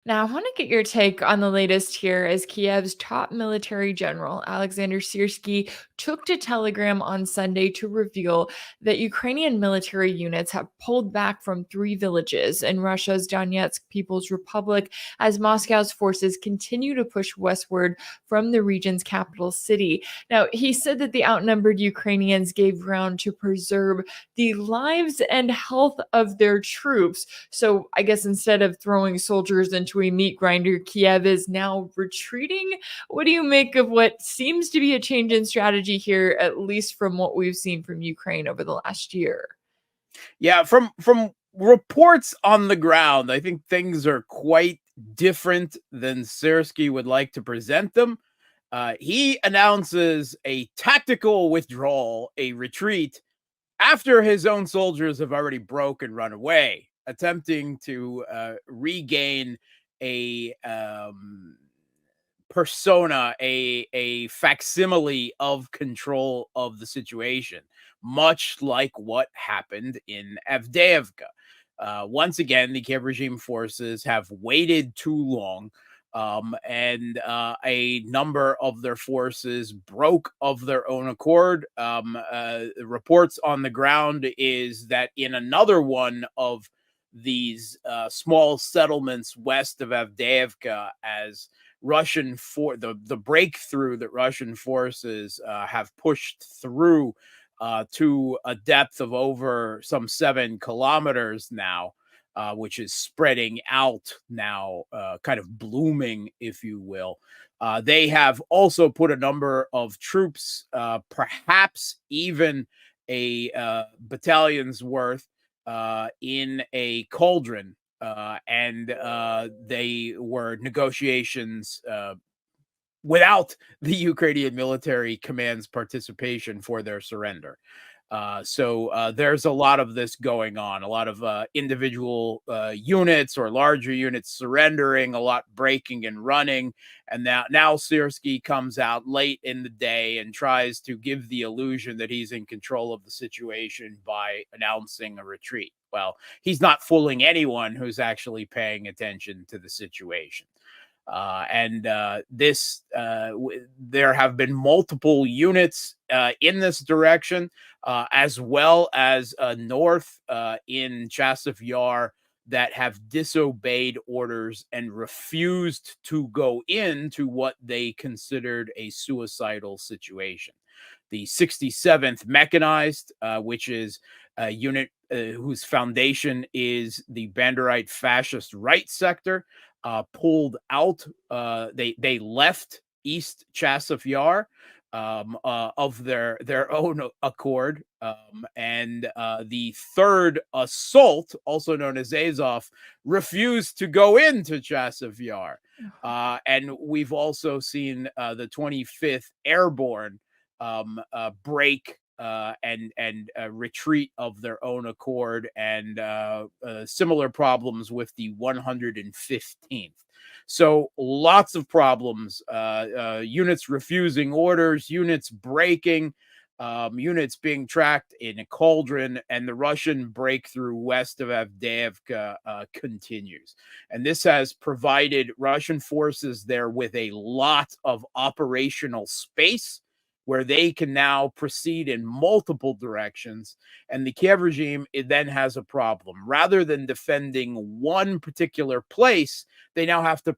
Now, I want to get your take on the latest here as Kiev's top military general, Alexander Sirski, took to Telegram on Sunday to reveal that Ukrainian military units have pulled back from three villages in Russia's Donetsk People's Republic as Moscow's forces continue to push westward from the region's capital city. Now, he said that the outnumbered Ukrainians gave ground to preserve the lives and health of their troops. So I guess instead of throwing soldiers into a meat grinder, Kiev is now retreating. What do you make of what seems to be a change in strategy here, at least from what we've seen from Ukraine over the last year? Yeah, from reports on the ground, I think things are quite different than Sersky would like to present them. He announces a tactical withdrawal, a retreat, after his own soldiers have already broke and run away, attempting to regain a persona, a facsimile of control of the situation, much like what happened in Avdiivka. Once again, the Kiev regime forces have waited too long, and a number of their forces broke of their own accord. Reports on the ground is that in another one of these small settlements west of Avdiivka, as the breakthrough that Russian forces have pushed through to a depth of over some 7 kilometers now, which is spreading out now, kind of blooming, if you will. They have also put a number of troops, perhaps even a battalion's worth, in a cauldron, and they were negotiations without the Ukrainian military command's participation for their surrender. So there's a lot of this going on, a lot of individual units or larger units surrendering, a lot breaking and running. And now Sirski comes out late in the day and tries to give the illusion that he's in control of the situation by announcing a retreat. Well, he's not fooling anyone who's actually paying attention to the situation. There have been multiple units in this direction, as well as north in Chasiv Yar, that have disobeyed orders and refused to go into what they considered a suicidal situation. The 67th Mechanized, which is a unit whose foundation is the Banderite fascist right sector, pulled out. They left East Chasiv Yar of their own accord, and the third assault, also known as Azov, refused to go into Chasiv Yar. And we've also seen the 25th Airborne break and retreat of their own accord, and similar problems with the 115th. So lots of problems, units refusing orders, units breaking, units being tracked in a cauldron, and the Russian breakthrough west of Avdiivka continues. And this has provided Russian forces there with a lot of operational space, where they can now proceed in multiple directions. And the Kiev regime, it then has a problem. Rather than defending one particular place, they now have to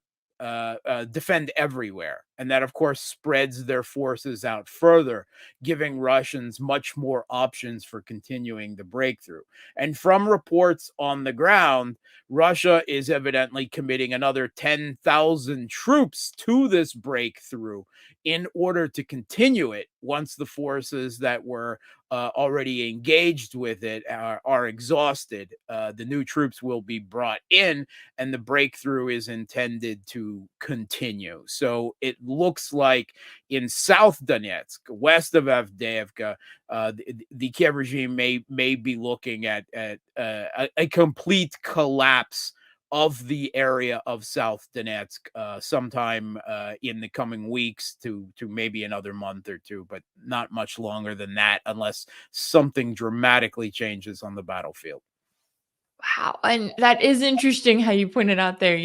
defend everywhere. And that, of course, spreads their forces out further, giving Russians much more options for continuing the breakthrough. And from reports on the ground, Russia is evidently committing another 10,000 troops to this breakthrough in order to continue it once the forces that were already engaged with it are exhausted. The new troops will be brought in, and the breakthrough is intended to continue. So it looks like in South Donetsk, west of Avdiivka, the Kiev regime may be looking at a complete collapse of the area of South Donetsk sometime in the coming weeks to maybe another month or two, but not much longer than that, unless something dramatically changes on the battlefield. Wow, and that is interesting how you pointed out there,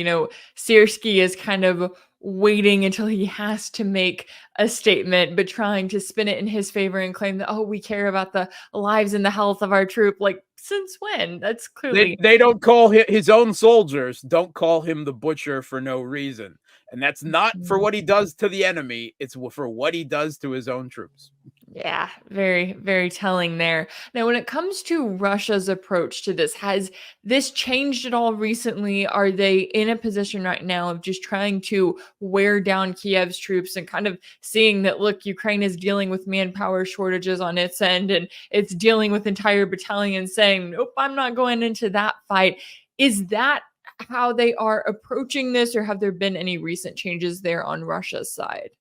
Sierski is kind of waiting until he has to make a statement, but trying to spin it in his favor and claim that, "Oh, we care about the lives and the health of our troop." Like, since when? That's They clearly they don't call his own soldiers don't call him the butcher for no reason, and that's not for what he does to the enemy, it's for what he does to his own troops. Yeah, very, very telling there. Now, when it comes to Russia's approach to this, has this changed at all recently? Are they in a position right now of just trying to wear down Kiev's troops and kind of seeing that, look, Ukraine is dealing with manpower shortages on its end and it's dealing with entire battalions saying, nope, I'm not going into that fight? Is that how they are approaching this, or have there been any recent changes there on Russia's side?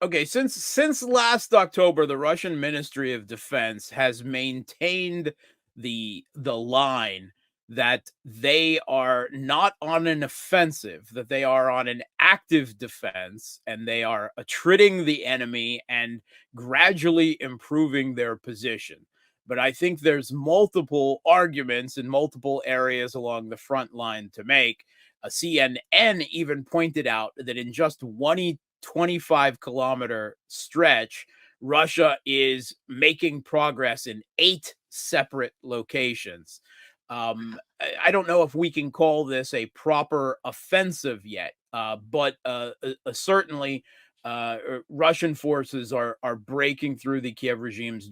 Okay, since last October, the Russian Ministry of Defense has maintained the line that they are not on an offensive, that they are on an active defense, and they are attriting the enemy and gradually improving their position. But I think there's multiple arguments in multiple areas along the front line to make. CNN even pointed out that in just 25-kilometer stretch, Russia is making progress in 8 separate locations. I don't know if we can call this a proper offensive yet, but certainly Russian forces are breaking through the Kiev regime's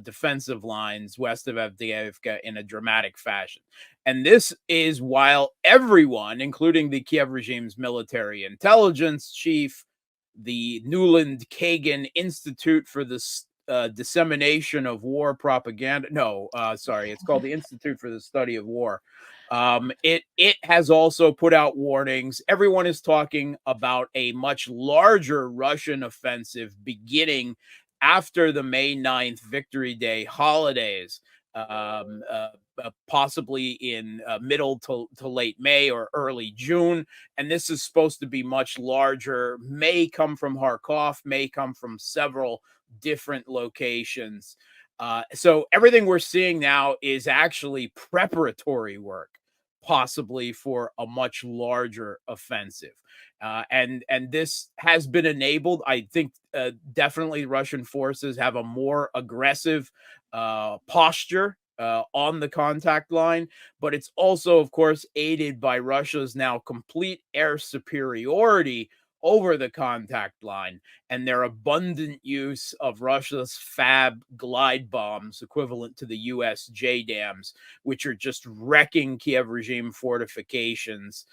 defensive lines west of Avdiivka in a dramatic fashion. And this is while everyone, including the Kiev regime's military intelligence chief, the Nuland Kagan Institute for the Dissemination of War Propaganda. No, sorry, it's called the Institute for the Study of War. It has also put out warnings. Everyone is talking about a much larger Russian offensive beginning after the May 9th Victory Day holidays. Possibly in middle to late May or early June. And this is supposed to be much larger, may come from Kharkov, may come from several different locations. So everything we're seeing now is actually preparatory work, possibly for a much larger offensive. And this has been enabled. I think definitely Russian forces have a more aggressive posture on the contact line, but it's also, of course, aided by Russia's now complete air superiority over the contact line and their abundant use of Russia's FAB glide bombs, equivalent to the US JDAMs, which are just wrecking Kiev regime fortifications.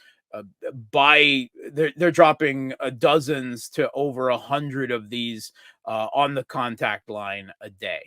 They're dropping dozens to over 100 of these on the contact line a day.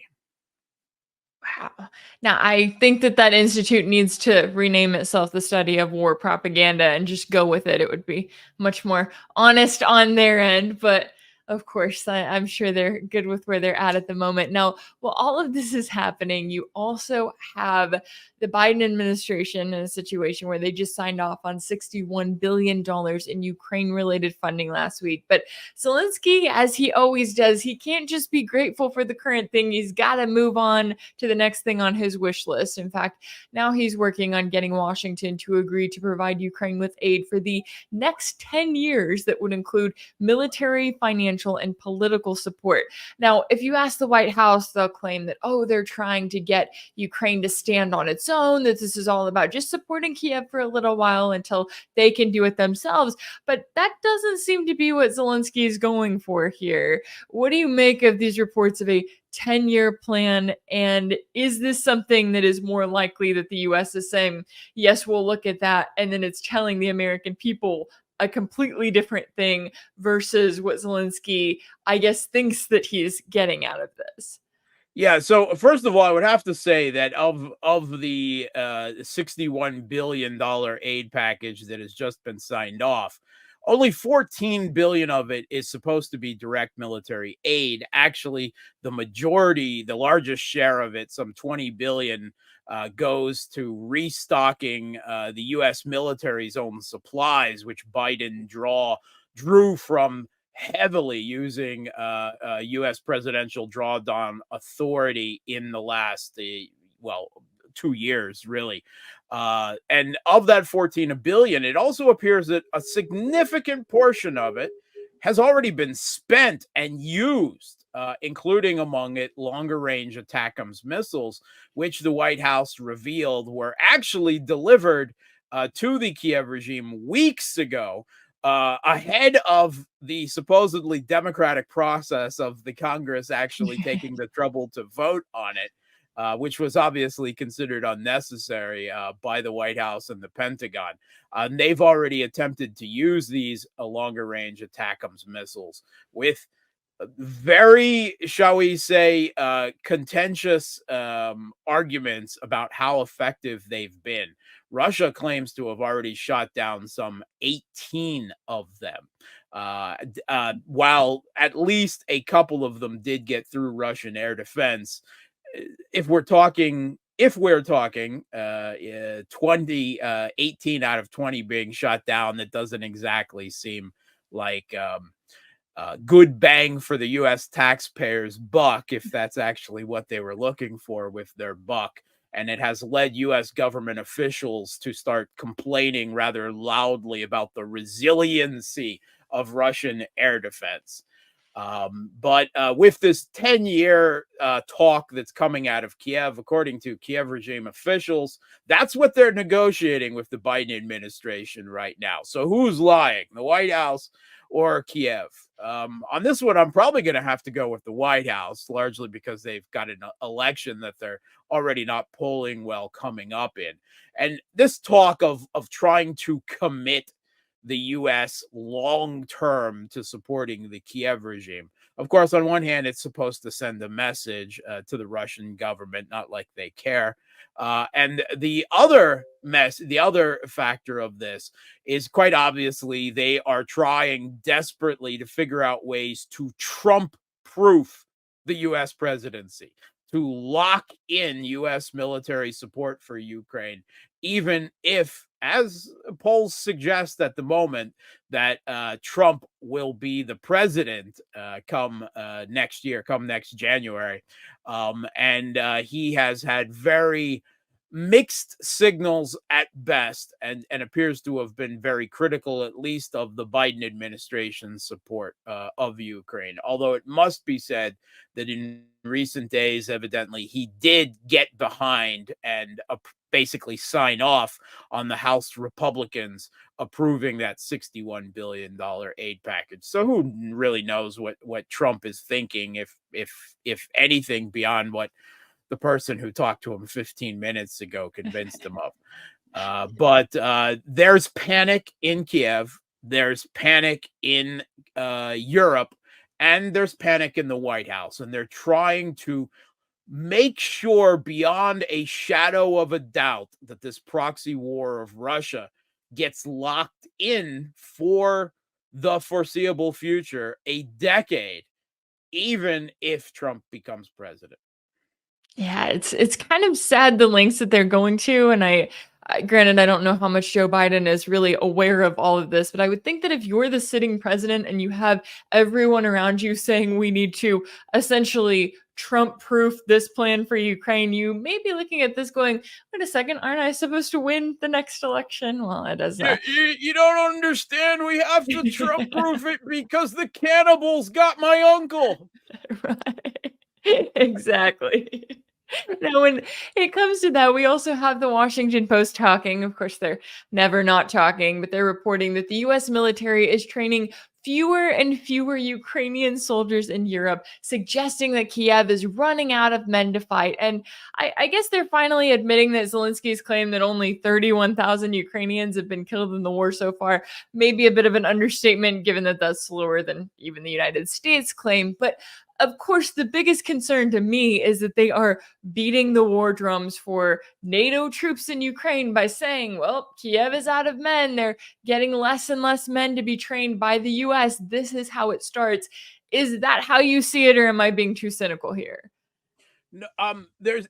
Wow. Now, I think that that institute needs to rename itself the study of war propaganda and just go with it. It would be much more honest on their end. But of course, I'm sure they're good with where they're at the moment. Now, while all of this is happening, you also have the Biden administration in a situation where they just signed off on $61 billion in Ukraine related funding last week. But Zelensky, as he always does, he can't just be grateful for the current thing. He's got to move on to the next thing on his wish list. In fact, now he's working on getting Washington to agree to provide Ukraine with aid for the next 10 years that would include military, financial, and political support. Now, if you ask the White House, they'll claim that, oh, they're trying to get Ukraine to stand on its own, that this is all about just supporting Kiev for a little while until they can do it themselves. But that doesn't seem to be what Zelensky is going for here. What do you make of these reports of a 10-year plan? And is this something that is more likely that the US is saying, yes, we'll look at that, and then it's telling the American people a completely different thing versus what Zelensky, I guess, thinks that he's getting out of this? Yeah, so first of all, I would have to say that of the $61 billion aid package that has just been signed off, only 14 billion of it is supposed to be direct military aid. Actually, the majority, the largest share of it, some 20 billion, goes to restocking the U.S. military's own supplies, which Biden drew from heavily using U.S. presidential drawdown authority in the last, well, 2 years, really. And of that 14 billion, it also appears that a significant portion of it has already been spent and used, including among it longer range ATACMS missiles, which the White House revealed were actually delivered to the Kiev regime weeks ago, ahead of the supposedly democratic process of the Congress actually taking the trouble to vote on it. Which was obviously considered unnecessary by the White House and the Pentagon. They've already attempted to use these longer range ATACMS missiles with very, shall we say, contentious arguments about how effective they've been. Russia claims to have already shot down some 18 of them. While at least a couple of them did get through Russian air defense, if we're talking 20 18 out of 20 being shot down, that doesn't exactly seem like good bang for the US taxpayers buck, if that's actually what they were looking for with their buck. And it has led US government officials to start complaining rather loudly about the resiliency of Russian air defense. But with this 10-year talk that's coming out of Kiev, according to Kiev regime officials, that's what they're negotiating with the Biden administration right now. So who's lying, the White House or Kiev? On this one, I'm probably going to have to go with the White House, largely because they've got an election that they're already not polling well coming up in. And this talk of trying to commit the U.S. long term to supporting the Kiev regime. Of course, on one hand, it's supposed to send a message to the Russian government, not like they care. And the other factor of this is quite obviously they are trying desperately to figure out ways to Trump-proof the U.S. presidency, to lock in U.S. military support for Ukraine, even if, as polls suggest at the moment, that Trump will be the president come next year, come next January. And he has had very mixed signals at best, and appears to have been very critical, at least, of the Biden administration's support of Ukraine. Although it must be said that in recent days, evidently, he did get behind and basically sign off on the House Republicans approving that $61 billion aid package. So who really knows what Trump is thinking, if anything, beyond what the person who talked to him 15 minutes ago convinced him of. But there's panic in Kiev, there's panic in Europe, and there's panic in the White House, and they're trying to make sure beyond a shadow of a doubt that this proxy war of Russia gets locked in for the foreseeable future, a decade, even if Trump becomes president. Yeah, it's kind of sad the lengths that they're going to, and granted, I don't know how much Joe Biden is really aware of all of this, but I would think that if you're the sitting president and you have everyone around you saying we need to essentially Trump-proof this plan for Ukraine, you may be looking at this going, "Wait a second, aren't I supposed to win the next election?" Well, it does. You don't understand. We have to Trump proof it because the cannibals got my uncle. Right. Exactly. Now, when it comes to that, we also have the Washington Post talking. Of course, they're never not talking, but they're reporting that the US military is training fewer and fewer Ukrainian soldiers in Europe, suggesting that Kiev is running out of men to fight. And I guess they're finally admitting that Zelensky's claim that only 31,000 Ukrainians have been killed in the war so far may be a bit of an understatement, given that that's slower than even the United States claim. But of course, the biggest concern to me is that they are beating the war drums for NATO troops in Ukraine by saying, well, Kiev is out of men. They're getting less and less men to be trained by the US. This is how it starts. Is that how you see it, or am I being too cynical here? No, there's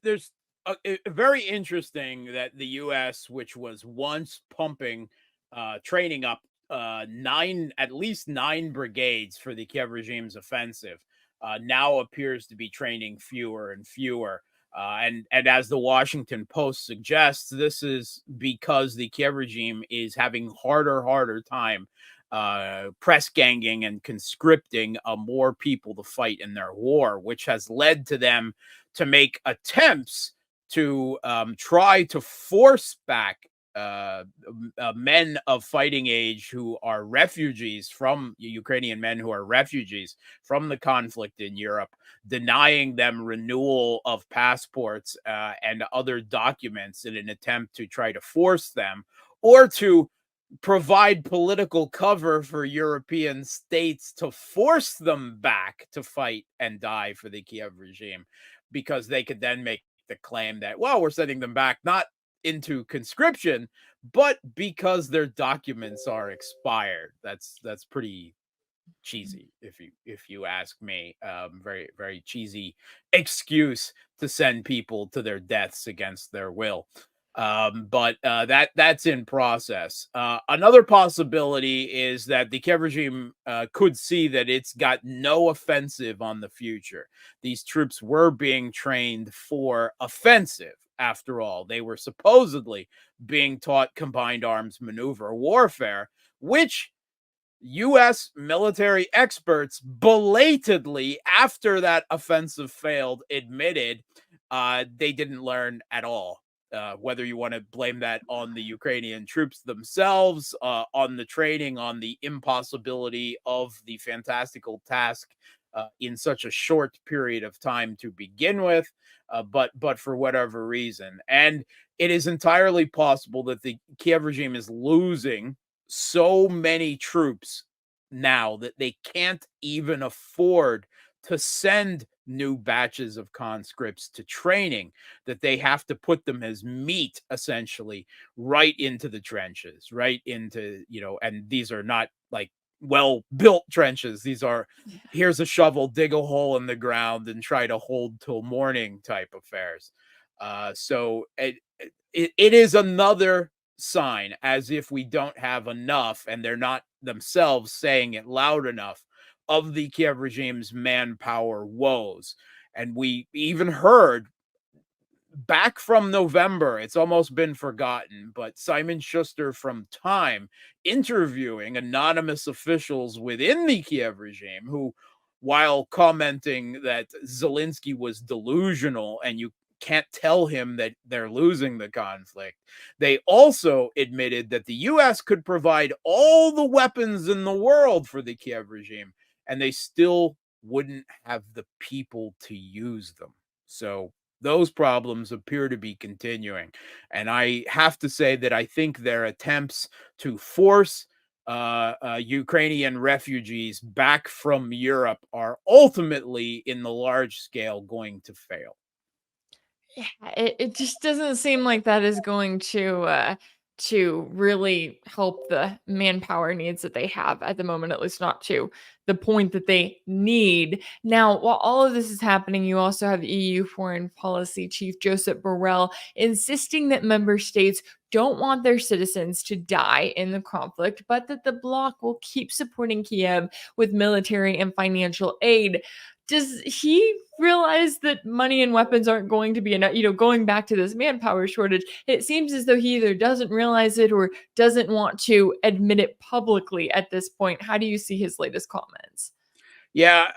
very interesting that the U.S., which was once pumping, training up at least nine brigades for the Kiev regime's offensive, now appears to be training fewer and fewer. And as the Washington Post suggests, this is because the Kiev regime is having harder time press ganging and conscripting more people to fight in their war, which has led to them to make attempts to try to force back men of fighting age who are refugees from Ukrainian men who are refugees from the conflict in Europe, denying them renewal of passports and other documents in an attempt to try to force them or to provide political cover for European states to force them back to fight and die for the Kiev regime, because they could then make the claim that, well, we're sending them back not into conscription, but because their documents are expired. That's pretty cheesy, if you ask me. Very cheesy excuse to send people to their deaths against their will. But that's in process. Another possibility is that the Kiev regime could see that it's got no offensive on the future. These troops were being trained for offensive. After all, they were supposedly being taught combined arms maneuver warfare, which U.S. military experts belatedly, after that offensive failed, admitted they didn't learn at all. Whether you want to blame that on the Ukrainian troops themselves, on the training, on the impossibility of the fantastical task in such a short period of time to begin with, but for whatever reason. And it is entirely possible that the Kiev regime is losing so many troops now that they can't even afford to send new batches of conscripts to training, that they have to put them as meat essentially right into the trenches, right into, and these are not like well built trenches. These are, here's a shovel, dig a hole in the ground and try to hold till morning type affairs. So it is another sign, as if we don't have enough and they're not themselves saying it loud enough, of the Kiev regime's manpower woes. And we even heard back from November, it's almost been forgotten, but Simon Schuster from Time interviewing anonymous officials within the Kiev regime who, while commenting that Zelensky was delusional and you can't tell him that they're losing the conflict, they also admitted that the US could provide all the weapons in the world for the Kiev regime and they still wouldn't have the people to use them. So those problems appear to be continuing. And I have to say that I think their attempts to force Ukrainian refugees back from Europe are ultimately, in the large scale, going to fail. Yeah, it just doesn't seem like that is going to really help the manpower needs that they have at the moment, at least not to the point that they need. Now, while all of this is happening, you also have EU Foreign Policy Chief Joseph Borrell insisting that member states don't want their citizens to die in the conflict, but that the bloc will keep supporting Kiev with military and financial aid. Does he realize that money and weapons aren't going to be enough? Going back to this manpower shortage, it seems as though he either doesn't realize it or doesn't want to admit it publicly at this point. How do you see his latest comments? Yeah,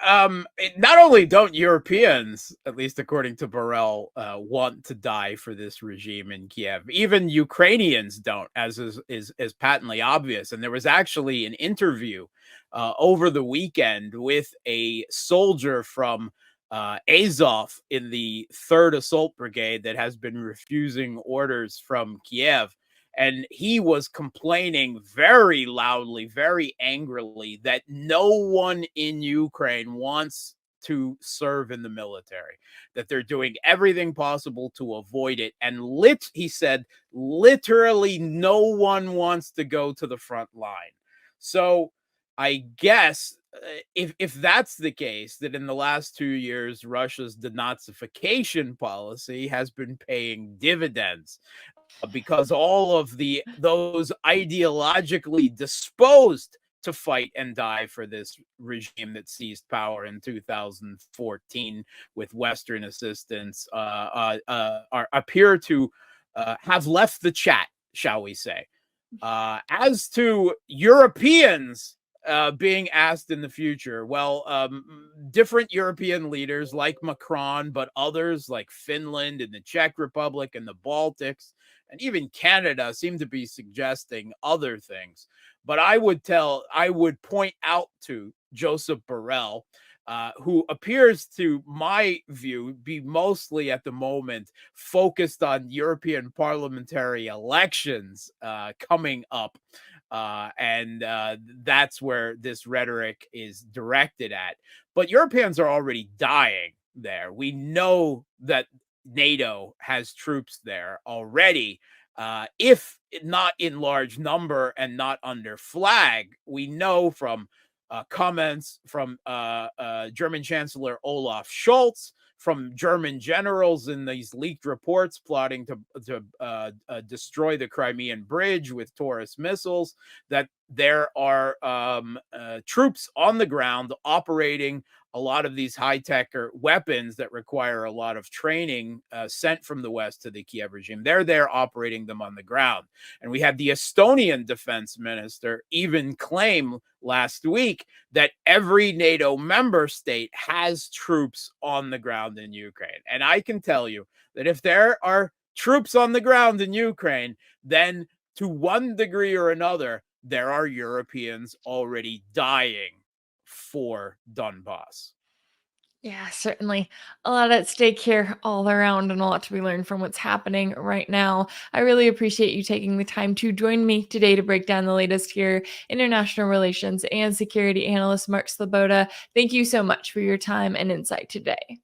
not only don't Europeans, at least according to Borrell, want to die for this regime in Kiev, even Ukrainians don't, as is patently obvious. And there was actually an interview over the weekend with a soldier from Azov in the 3rd Assault Brigade that has been refusing orders from Kiev. And he was complaining very loudly, very angrily, that no one in Ukraine wants to serve in the military, that they're doing everything possible to avoid it. And he said, literally no one wants to go to the front line. So I guess if that's the case, that in the last 2 years, Russia's denazification policy has been paying dividends, because all of those ideologically disposed to fight and die for this regime that seized power in 2014 with Western assistance appear to have left the chat, shall we say. As to Europeans being asked in the future, well, different European leaders like Macron, but others like Finland and the Czech Republic and the Baltics, and even Canada seem to be suggesting other things. But I would point out to Joseph Borrell, who appears, to my view, be mostly at the moment focused on European parliamentary elections coming up. And that's where this rhetoric is directed at. But Europeans are already dying there. We know that NATO has troops there already. If not in large number and not under flag, we know from comments from German Chancellor Olaf Scholz, from German generals in these leaked reports plotting to destroy the Crimean Bridge with Taurus missiles, that there are troops on the ground operating a lot of these high-tech weapons that require a lot of training sent from the West to the Kiev regime. They're there operating them on the ground. And we had the Estonian defense minister even claim last week that every NATO member state has troops on the ground in Ukraine. And I can tell you that if there are troops on the ground in Ukraine, then to one degree or another, there are Europeans already dying for Donbass. Yeah, certainly. A lot at stake here all around, and a lot to be learned from what's happening right now. I really appreciate you taking the time to join me today to break down the latest here. International relations and security analyst Mark Sleboda, thank you so much for your time and insight today.